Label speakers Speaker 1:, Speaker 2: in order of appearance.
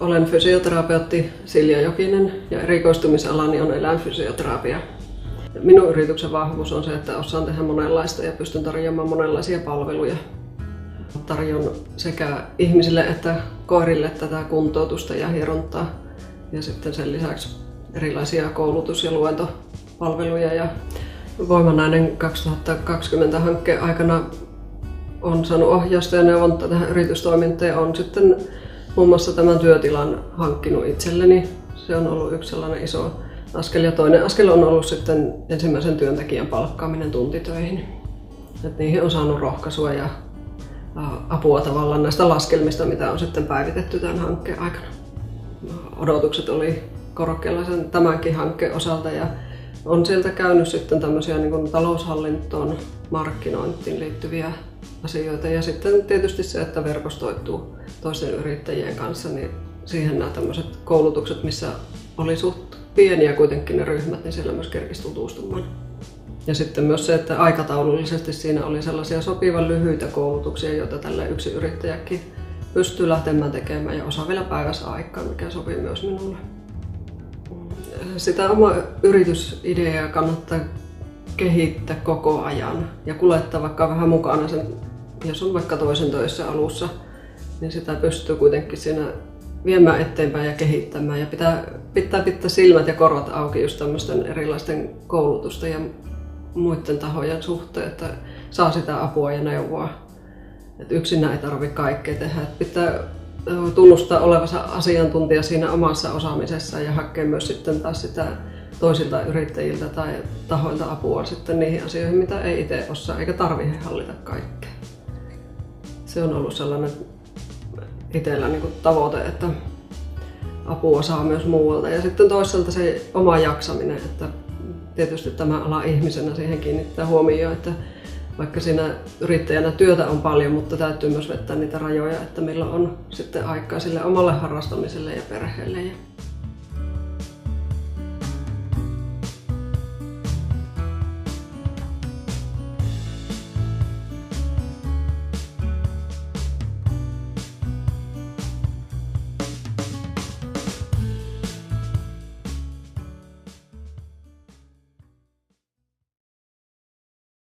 Speaker 1: Olen fysioterapeutti Silja Jokinen ja erikoistumisalani on eläinfysioterapia. Minun yrityksen vahvuus on se, että osaan tehdä monenlaista ja pystyn tarjoamaan monenlaisia palveluja. Tarjon sekä ihmisille että koirille tätä kuntoutusta ja hierontaa ja sitten sen lisäksi erilaisia koulutus- ja luentopalveluja. Ja Voimanainen 2020 hankkeen aikana on saanut ohjausta ja neuvontaa tähän yritystoimintaan ja on sitten muun muassa tämän työtilan hankkinut itselleni. Se on ollut yksi sellainen iso askel ja toinen askel on ollut sitten ensimmäisen työntekijän palkkaaminen tuntitöihin. Et niihin on saanut rohkaisua ja apua tavallaan näistä laskelmista, mitä on sitten päivitetty tämän hankkeen aikana. Odotukset oli korkealla sen tämänkin hankkeen osalta ja on sieltä käynyt sitten tämmöisiä niin kuin taloushallintoon, markkinointiin liittyviä asioita ja sitten tietysti se, että verkostoituu toisten yrittäjien kanssa, niin siihen nämä tämmöiset koulutukset, missä oli suht pieniä kuitenkin ne ryhmät, niin siellä myös kerkisi tutustumaan. Ja sitten myös se, että aikataulullisesti siinä oli sellaisia sopivan lyhyitä koulutuksia, joita tällä yksi yrittäjäkin pystyy lähtemään tekemään ja osa vielä päivässä aikaa, mikä sopii myös minulle. Sitä omaa yritysideaa kannattaa kehittää koko ajan ja kuljettaa vaikka vähän mukana sen, jos on vaikka toisen töissä alussa, niin sitä pystyy kuitenkin siinä viemään eteenpäin ja kehittämään ja pitää silmät ja korvat auki just tämmöisten erilaisten koulutusten ja muiden tahojen suhteen, että saa sitä apua ja neuvoa. Et yksinään ei tarvitse kaikkea tehdä. Et pitää tunnustaa olevansa asiantuntija siinä omassa osaamisessa ja hakea myös sitten taas sitä toisilta yrittäjiltä tai tahoilta apua sitten niihin asioihin, mitä ei itse osaa eikä tarvitse hallita kaikkea. Se on ollut sellainen itsellä niin kuin tavoite, että apua saa myös muualta. Ja sitten toisaalta se oma jaksaminen, että tietysti tämä ala ihmisenä siihen kiinnittää huomioon, että vaikka siinä yrittäjänä työtä on paljon, mutta täytyy myös vettää niitä rajoja, että milloin on sitten aikaa sille omalle harrastamiselle ja perheelle.